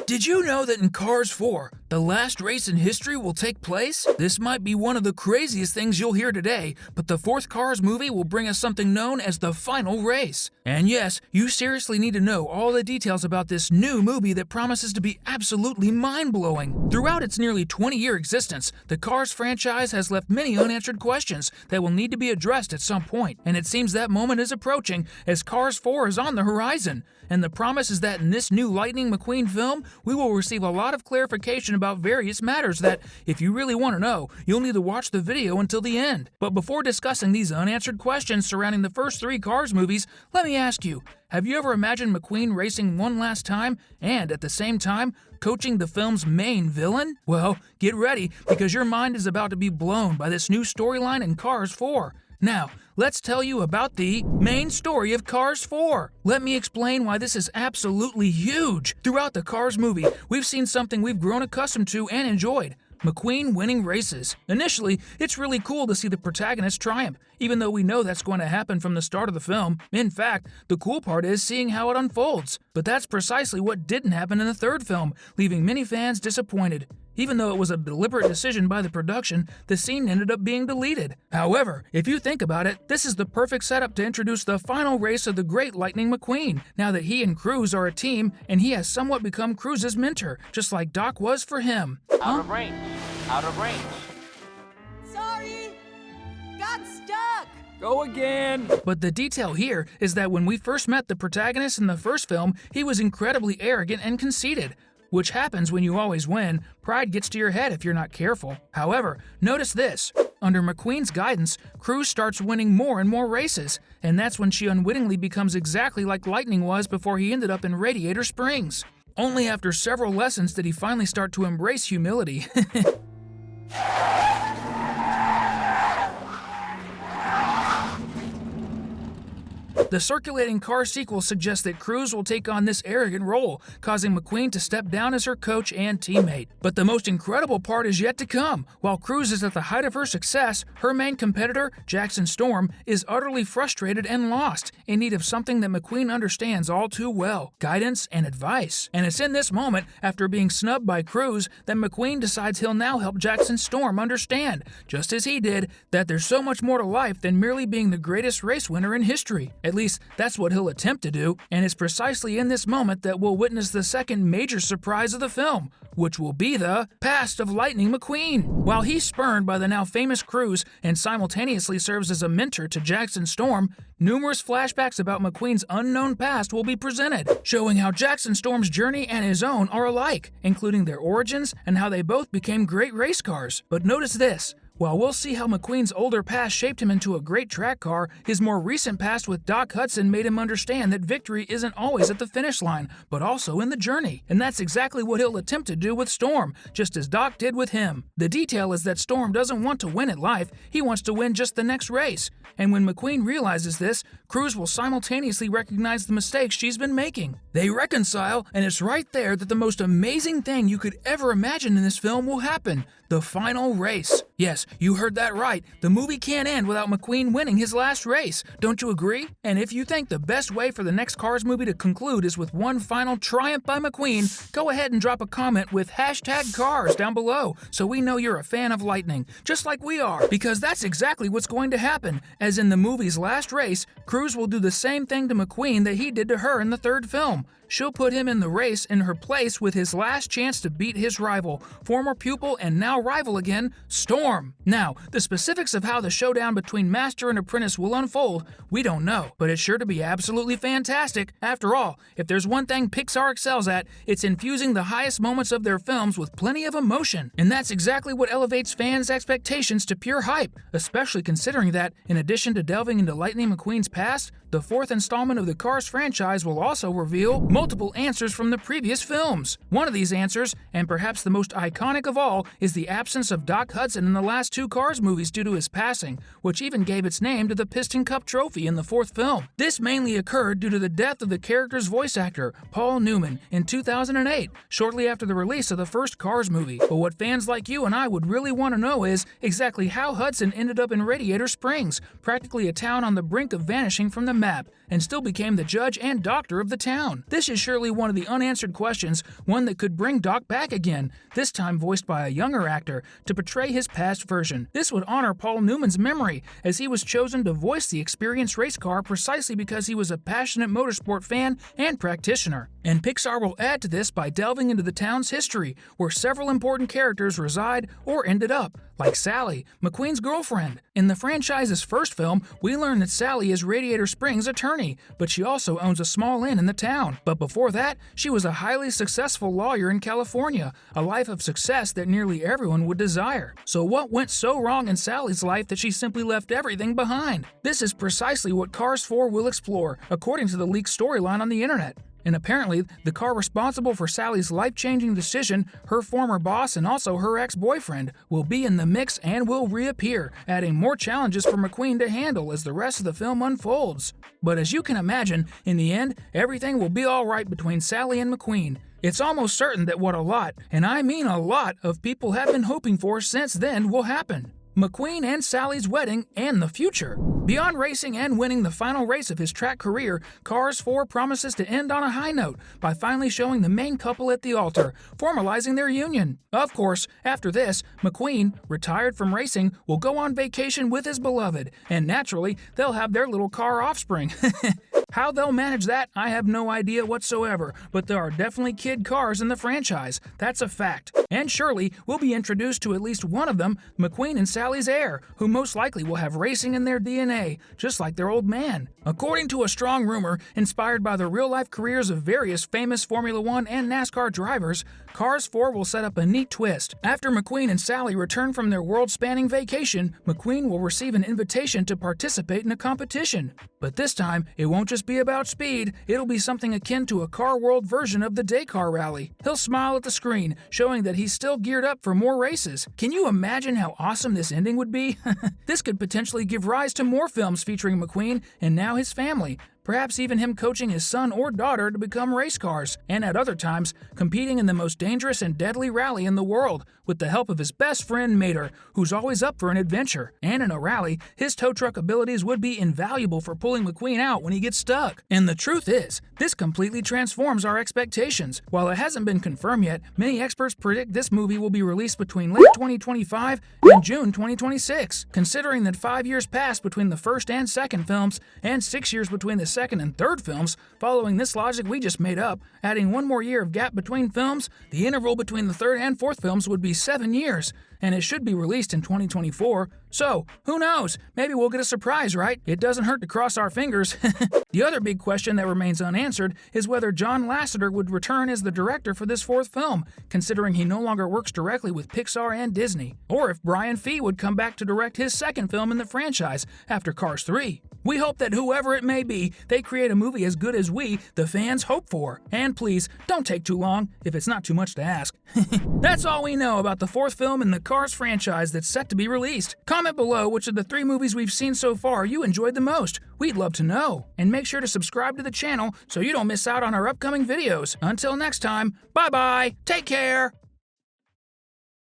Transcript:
Did you know that in Cars 4, the last race in history will take place? This might be one of the craziest things you'll hear today, but the fourth Cars movie will bring us something known as the final race. And yes, you seriously need to know all the details about this new movie that promises to be absolutely mind-blowing. Throughout its nearly 20-year existence, the Cars franchise has left many unanswered questions that will need to be addressed at some point, and it seems that moment is approaching as Cars 4 is on the horizon. And the promise is that in this new Lightning McQueen film, we will receive a lot of clarification about various matters that, if you really want to know, you'll need to watch the video until the end. But before discussing these unanswered questions surrounding the first three Cars movies, let me ask you, have you ever imagined McQueen racing one last time and, at the same time, coaching the film's main villain? Well, get ready, because your mind is about to be blown by this new storyline in Cars 4. Now, let's tell you about the main story of Cars 4. Let me explain why this is absolutely huge. Throughout the Cars movie, we've seen something we've grown accustomed to and enjoyed: McQueen winning races. Initially, it's really cool to see the protagonist triumph, even though we know that's going to happen from the start of the film. In fact, the cool part is seeing how it unfolds. But that's precisely what didn't happen in the third film, leaving many fans disappointed. Even though it was a deliberate decision by the production, the scene ended up being deleted. However, if you think about it, this is the perfect setup to introduce the final race of the great Lightning McQueen, now that he and Cruz are a team and he has somewhat become Cruz's mentor, just like Doc was for him. Out of range. Out of range. Sorry! Got stuck! Go again! But the detail here is that when we first met the protagonist in the first film, he was incredibly arrogant and conceited. Which happens when you always win. Pride gets to your head if you're not careful. However, notice this. Under McQueen's guidance, Cruz starts winning more and more races, and that's when she unwittingly becomes exactly like Lightning was before he ended up in Radiator Springs. Only after several lessons did he finally start to embrace humility. The circulating Cars sequel suggests that Cruz will take on this arrogant role, causing McQueen to step down as her coach and teammate. But the most incredible part is yet to come. While Cruz is at the height of her success, her main competitor, Jackson Storm, is utterly frustrated and lost, in need of something that McQueen understands all too well: guidance and advice. And it's in this moment, after being snubbed by Cruz, that McQueen decides he'll now help Jackson Storm understand, just as he did, that there's so much more to life than merely being the greatest race winner in history. At least, that's what he'll attempt to do, and it's precisely in this moment that we'll witness the second major surprise of the film, which will be the past of Lightning McQueen. While he's spurned by the now famous Cruz and simultaneously serves as a mentor to Jackson Storm, numerous flashbacks about McQueen's unknown past will be presented, showing how Jackson Storm's journey and his own are alike, including their origins and how they both became great race cars. But notice this. While we'll see how McQueen's older past shaped him into a great track car, his more recent past with Doc Hudson made him understand that victory isn't always at the finish line, but also in the journey. And that's exactly what he'll attempt to do with Storm, just as Doc did with him. The detail is that Storm doesn't want to win at life, he wants to win just the next race. And when McQueen realizes this, Cruz will simultaneously recognize the mistakes she's been making. They reconcile, and it's right there that the most amazing thing you could ever imagine in this film will happen: the final race. Yes, you heard that right. The movie can't end without McQueen winning his last race. Don't you agree? And if you think the best way for the next Cars movie to conclude is with one final triumph by McQueen, go ahead and drop a comment with #Cars down below so we know you're a fan of Lightning, just like we are, because that's exactly what's going to happen. As in the movie's last race, Cruz will do the same thing to McQueen that he did to her in the third film. She'll put him in the race in her place with his last chance to beat his rival, former pupil and now rival again, Storm. Now, the specifics of how the showdown between master and apprentice will unfold, we don't know, but it's sure to be absolutely fantastic. After all, if there's one thing Pixar excels at, it's infusing the highest moments of their films with plenty of emotion. And that's exactly what elevates fans' expectations to pure hype, especially considering that, in addition to delving into Lightning McQueen's past, the fourth installment of the Cars franchise will also reveal multiple answers from the previous films. One of these answers, and perhaps the most iconic of all, is the absence of Doc Hudson in the last two Cars movies due to his passing, which even gave its name to the Piston Cup trophy in the fourth film. This mainly occurred due to the death of the character's voice actor, Paul Newman, in 2008, shortly after the release of the first Cars movie. But what fans like you and I would really want to know is exactly how Hudson ended up in Radiator Springs, practically a town on the brink of vanishing from the map. and still became the judge and doctor of the town. This is surely one of the unanswered questions, one that could bring Doc back again, this time voiced by a younger actor, to portray his past version. This would honor Paul Newman's memory, as he was chosen to voice the experienced race car precisely because he was a passionate motorsport fan and practitioner. And Pixar will add to this by delving into the town's history, where several important characters reside or ended up, like Sally, McQueen's girlfriend. In the franchise's first film, we learn that Sally is Radiator Springs' attorney, but she also owns a small inn in the town. But before that, she was a highly successful lawyer in California, a life of success that nearly everyone would desire. So what went so wrong in Sally's life that she simply left everything behind? This is precisely what Cars 4 will explore, according to the leaked storyline on the internet. And apparently, the car responsible for Sally's life-changing decision, her former boss and also her ex-boyfriend, will be in the mix and will reappear, adding more challenges for McQueen to handle as the rest of the film unfolds. But as you can imagine, in the end, everything will be alright between Sally and McQueen. It's almost certain that what a lot, and I mean a lot, of people have been hoping for since then will happen. McQueen and Sally's wedding and the future. Beyond racing and winning the final race of his track career, Cars 4 promises to end on a high note by finally showing the main couple at the altar, formalizing their union. Of course, after this, McQueen, retired from racing, will go on vacation with his beloved, and naturally, they'll have their little car offspring. How they'll manage that, I have no idea whatsoever, but there are definitely kid cars in the franchise. That's a fact. And surely, we'll be introduced to at least one of them, McQueen and Sally's heir, who most likely will have racing in their DNA, just like their old man. According to a strong rumor, inspired by the real-life careers of various famous Formula One and NASCAR drivers, Cars 4 will set up a neat twist. After McQueen and Sally return from their world-spanning vacation, McQueen will receive an invitation to participate in a competition. But this time, it won't just be about speed, it'll be something akin to a car world version of the Dakar Rally. He'll smile at the screen, showing that he's still geared up for more races. Can you imagine how awesome this ending would be? This could potentially give rise to more films featuring McQueen and now his family. Perhaps even him coaching his son or daughter to become race cars, and at other times, competing in the most dangerous and deadly rally in the world, with the help of his best friend Mater, who's always up for an adventure. And in a rally, his tow truck abilities would be invaluable for pulling McQueen out when he gets stuck. And the truth is, this completely transforms our expectations. While it hasn't been confirmed yet, many experts predict this movie will be released between late 2025 and June 2026. Considering that 5 years passed between the first and second films, and 6 years between the second and third films, following this logic we just made up, adding one more year of gap between films, the interval between the third and fourth films would be 7 years, and it should be released in 2024. So, who knows? Maybe we'll get a surprise, right? It doesn't hurt to cross our fingers. The other big question that remains unanswered is whether John Lasseter would return as the director for this fourth film, considering he no longer works directly with Pixar and Disney, or if Brian Fee would come back to direct his second film in the franchise after Cars 3. We hope that whoever it may be, they create a movie as good as we, the fans, hope for. And please, don't take too long, if it's not too much to ask. That's all we know about the fourth film in the Cars franchise that's set to be released. Comment below which of the 3 movies we've seen so far you enjoyed the most. We'd love to know. And make sure to subscribe to the channel so you don't miss out on our upcoming videos. Until next time, bye-bye, take care!